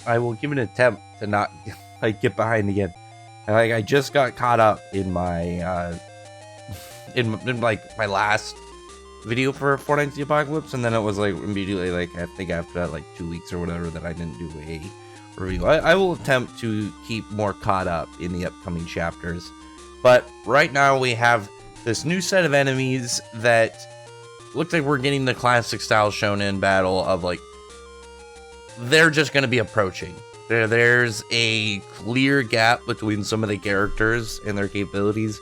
I will give an attempt to not like get behind again. Like I just got caught up in my in like my last video for Fortnite the Apocalypse, and then it was like immediately like I think after that like 2 weeks or whatever that I didn't do a review. I will attempt to keep more caught up in the upcoming chapters, but right now we have this new set of enemies that looks like we're getting the classic style shonen battle of like they're just going to be approaching. There's a clear gap between some of the characters and their capabilities.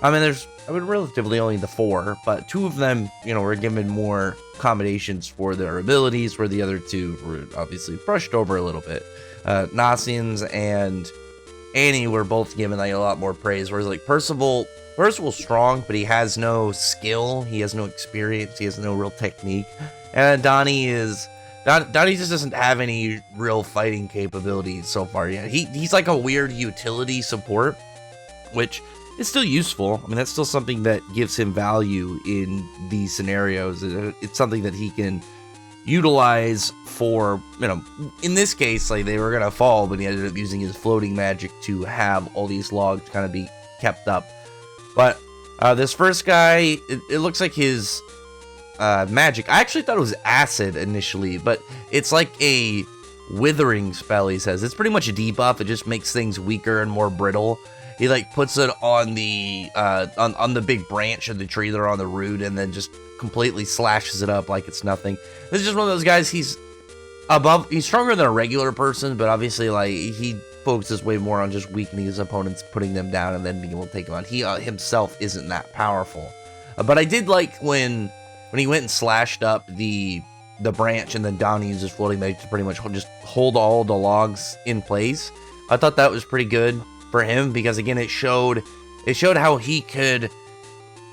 I mean, relatively only the 4, but 2 of them, were given more accommodations for their abilities, where the other 2 were obviously brushed over a little bit. Nasians and Annie were both given like a lot more praise, whereas like Percival's strong, but he has no skill, he has no experience, he has no real technique. And Donnie just doesn't have any real fighting capabilities so far yet. He's like a weird utility support, which is still useful. I mean, that's still something that gives him value in these scenarios. It's something that he can utilize for, in this case, like they were going to fall, but he ended up using his floating magic to have all these logs kind of be kept up. But this first guy, it looks like his magic. I actually thought it was acid initially, but it's like a withering spell, he says. It's pretty much a debuff. It just makes things weaker and more brittle. He like puts it on the on the big branch of the tree that are on the root, and then just completely slashes it up like it's nothing. This is just one of those guys. He's stronger than a regular person, but obviously like he focuses way more on just weakening his opponents, putting them down, and then being able to take them on. He himself isn't that powerful, but I did like when he went and slashed up the branch, and then Donnie uses floating magic to pretty much just hold all the logs in place. I thought that was pretty good for him, because again it showed how he could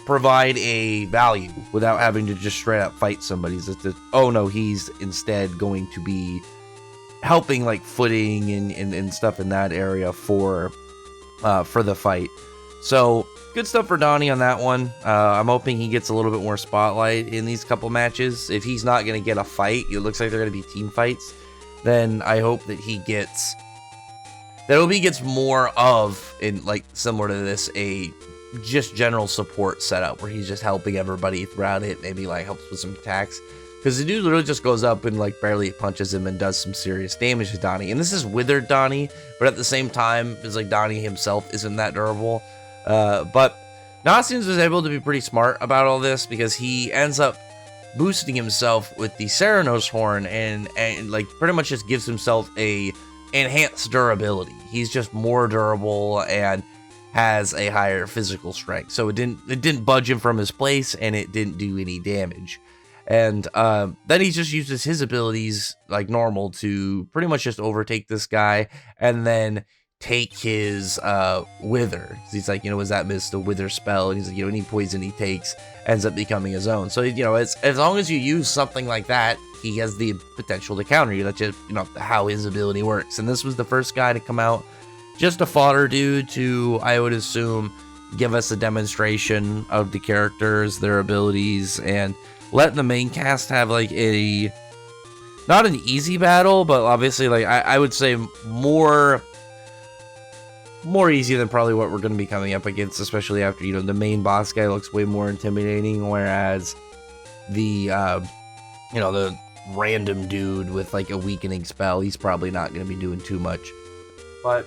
provide a value without having to just straight up fight somebody. He's instead going to be helping like footing and stuff in that area for the fight. So good stuff for Donnie on that one. I'm hoping he gets a little bit more spotlight in these couple matches. If he's not going to get a fight, it looks like they're going to be team fights, then I hope that he gets more of, in like similar to this, a just general support setup where he's just helping everybody throughout it, maybe like helps with some attacks, because the dude literally just goes up and like barely punches him and does some serious damage to Donnie. And this is withered Donnie, but at the same time it's like Donnie himself isn't that durable. But Nasians was able to be pretty smart about all this, because he ends up boosting himself with the Ceranos horn and like pretty much just gives himself a enhanced durability. He's just more durable and has a higher physical strength, so it didn't budge him from his place, and it didn't do any damage. And then he just uses his abilities like normal to pretty much just overtake this guy, and then take his wither. He's like, was that missed a wither spell? And he's like, any poison he takes ends up becoming his own. So as long as you use something like that, he has the potential to counter you. That's just how his ability works. And this was the first guy to come out, just a fodder dude to, I would assume, give us a demonstration of the characters, their abilities, and let the main cast have like not an easy battle, but obviously like I would say more easy than probably what we're going to be coming up against, especially after the main boss guy looks way more intimidating, whereas the the random dude with like a weakening spell, he's probably not going to be doing too much. But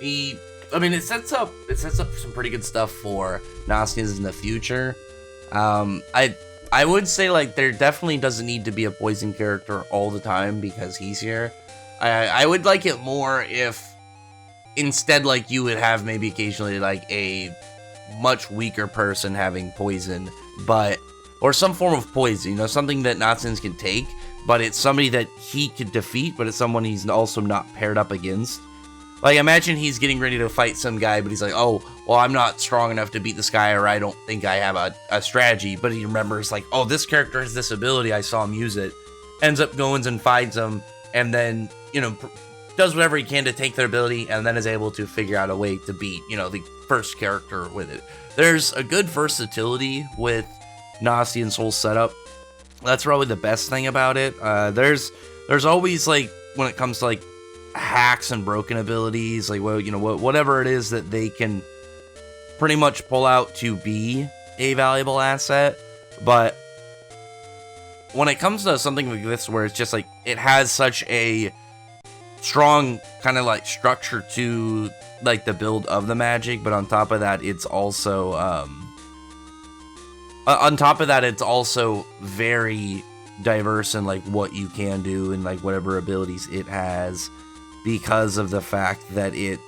it sets up some pretty good stuff for Nasians in the future. I would say like there definitely doesn't need to be a poison character all the time because he's here. I would like it more if instead like you would have maybe occasionally like a much weaker person having poison, or some form of poison, something that Nasians can take, but it's somebody that he could defeat, but it's someone he's also not paired up against. Like, imagine he's getting ready to fight some guy, but he's like, oh, well, I'm not strong enough to beat this guy, or I don't think I have a strategy. But he remembers, like, oh, this character has this ability, I saw him use it. Ends up going and finds him, and then, does whatever he can to take their ability, and then is able to figure out a way to beat, the first character with it. There's a good versatility with Nasian's whole setup. That's probably the best thing about it. There's always, like, when it comes to, like, hacks and broken abilities, like, well, you know, whatever it is that they can pretty much pull out to be a valuable asset. But when it comes to something like this, where it's just like it has such a strong kind of like structure to like the build of the magic, but on top of that, it's also very diverse in like what you can do and like whatever abilities it has, because of the fact that it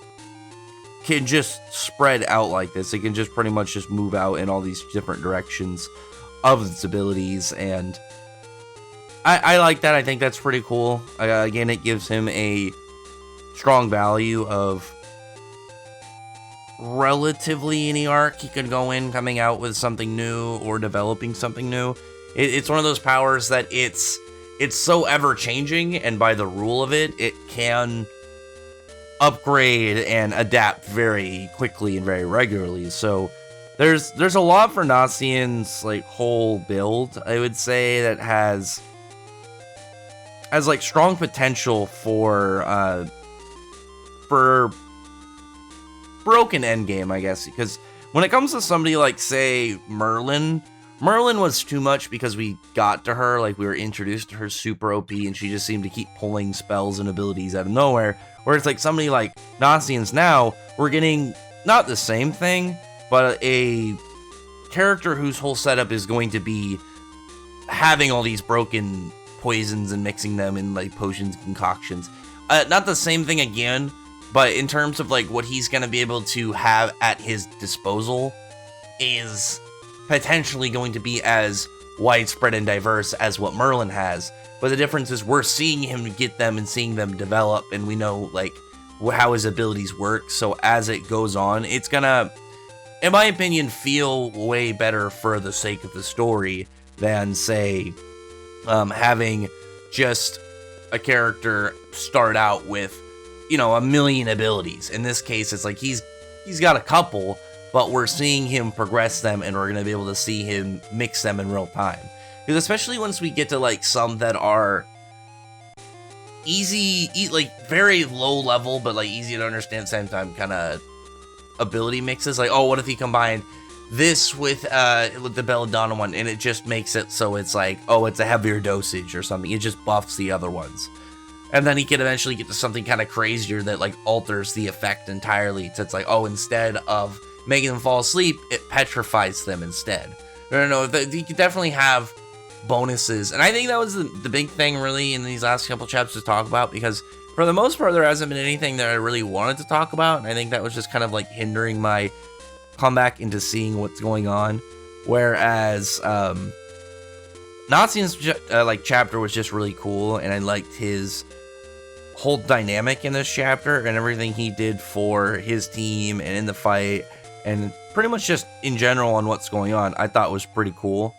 can just spread out like this. It can just pretty much just move out in all these different directions of its abilities, and I like that. I think that's pretty cool. Again, it gives him a strong value of relatively any arc he could go in, coming out with something new or developing something new. It's one of those powers that it's so ever changing, and by the rule of it, it can upgrade and adapt very quickly and very regularly. So there's a lot for Nacian's like whole build, I would say, that has like strong potential for broken endgame, I guess, because when it comes to somebody like, say, Merlin was too much because we got to her, like we were introduced to her super OP, and she just seemed to keep pulling spells and abilities out of nowhere. Whereas like somebody like Nacian's now, we're getting not the same thing, but a character whose whole setup is going to be having all these broken poisons and mixing them in like potions, concoctions. Not the same thing again, but in terms of like what he's going to be able to have at his disposal is potentially going to be as widespread and diverse as what Merlin has. But the difference is we're seeing him get them and seeing them develop, and we know like how his abilities work. So as it goes on, it's gonna, in my opinion, feel way better for the sake of the story than, say, having just a character start out with, you know, a million abilities. In this case, it's like he's got a couple, but we're seeing him progress them, and we're gonna be able to see him mix them in real time. Because especially once we get to like some that are easy, like very low level, but like easy to understand at the same time kind of ability mixes. Like, oh, what if he combined this with the Belladonna one, and it just makes it so it's like, oh, it's a heavier dosage or something. It just buffs the other ones. And then he can eventually get to something kind of crazier that like alters the effect entirely. So it's like, oh, instead of making them fall asleep, it petrifies them instead. No, you could definitely have bonuses, and I think that was the big thing really in these last couple chapters to talk about, because for the most part there hasn't been anything that I really wanted to talk about, and I think that was just kind of like hindering my comeback into seeing what's going on. Whereas Nazian's like chapter was just really cool, and I liked his whole dynamic in this chapter and everything he did for his team and in the fight, and pretty much just in general on what's going on. I thought was pretty cool.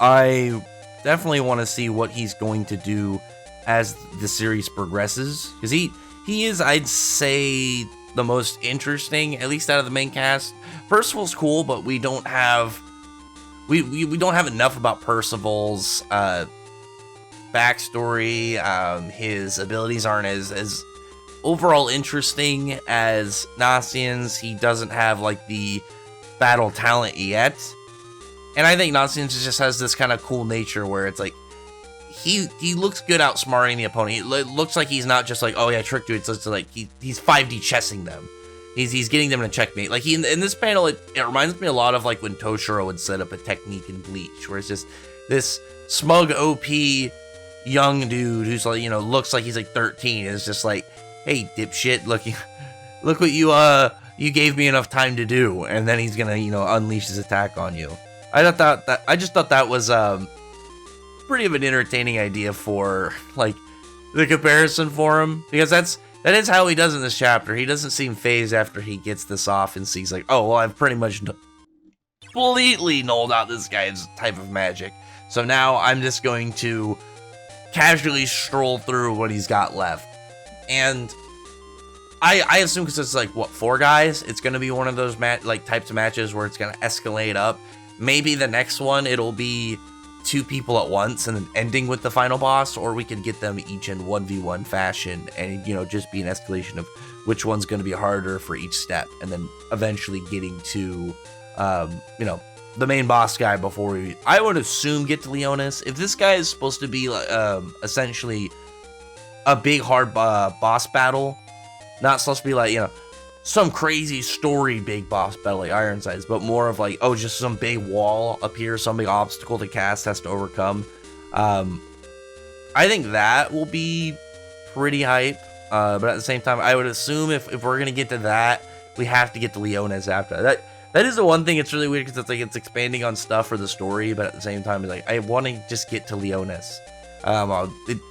I definitely want to see what he's going to do as the series progresses, because he is, I'd say, the most interesting, at least out of the main cast. Percival's cool, but we don't have enough about Percival's backstory. His abilities aren't as overall interesting as Nacian's. He doesn't have like the battle talent yet. And I think Nacian's just has this kind of cool nature where it's like he looks good outsmarting the opponent. It looks like he's not just like, oh yeah, trick dude. It's like he's 5D chessing them. He's getting them in a checkmate. Like in this panel, it reminds me a lot of like when Toshiro would set up a technique in Bleach, where it's just this smug OP young dude who's like, you know, looks like he's like 13. It's just like, hey dipshit, look what you gave me enough time to do, and then he's gonna, you know, unleash his attack on you. I just thought that was pretty of an entertaining idea for like the comparison for him, because that is how he does in this chapter. He doesn't seem phased after he gets this off and sees like, oh well, I've pretty much completely nulled out this guy's type of magic, so now I'm just going to casually stroll through what he's got left. And I assume, because it's like, what, 4 guys, it's going to be one of those types of matches where it's going to escalate up. Maybe the next one, it'll be 2 people at once and then ending with the final boss, or we could get them each in 1v1 fashion and, you know, just be an escalation of which one's going to be harder for each step, and then eventually getting to, you know, the main boss guy before we, I would assume, get to Leonis. If this guy is supposed to be essentially a big hard boss battle, not supposed to be like, you know, some crazy story big boss battle like Ironsides, but more of like, oh, just some big wall up here, some big obstacle the cast has to overcome. I think that will be pretty hype, but at the same time, I would assume if we're gonna get to that, we have to get to Leonis after that. That is the one thing. It's really weird because it's like it's expanding on stuff for the story, but at the same time, it's like I want to just get to Leonis.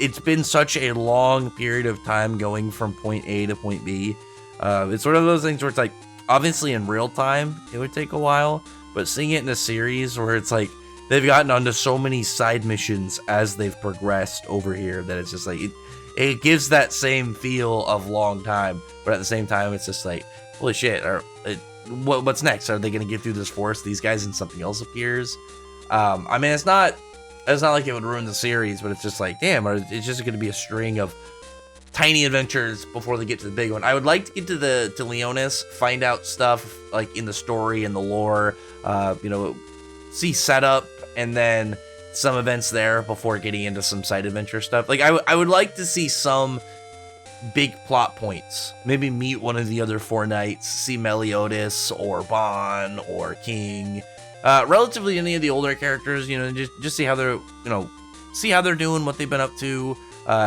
It's been such a long period of time going from point A to point B. It's sort of those things where it's like, obviously in real time, it would take a while, but seeing it in a series where it's like, they've gotten onto so many side missions as they've progressed over here that it's just like, it gives that same feel of long time, but at the same time, it's just like, holy shit, what's next? Are they going to get through this forest, these guys, and something else appears? I mean, it's not like it would ruin the series, but it's just like, damn, it's just going to be a string of tiny adventures before they get to the big one. I would like to get to Leonis, find out stuff like in the story and the lore, you know, see setup, and then some events there before getting into some side adventure stuff. Like I would like to see some big plot points. Maybe meet one of the other 4 knights, see Meliodas or Bon or King, relatively any of the older characters, you know, just see how they're, you know, see how they're doing, what they've been up to,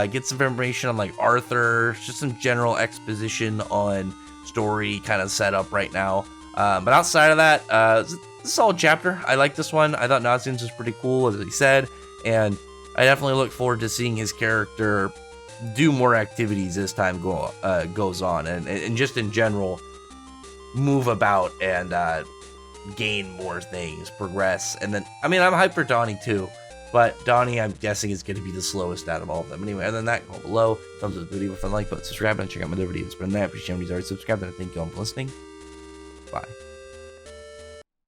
get some information on like Arthur, just some general exposition on story kind of setup right now. But outside of that, this is a solid chapter. I like this one. I thought Nazianz was pretty cool, as he said, and I definitely look forward to seeing his character do more activities as time goes on, and just in general move about and gain more things, progress. And then, I mean, I'm hyped for Donnie too, but Donnie, I'm guessing, is going to be the slowest out of all of them. Anyway, other than that, comment below, thumbs up the video with a like button, subscribe, and check out my other videos. But in that, appreciate you already subscribed, and I thank you all for listening.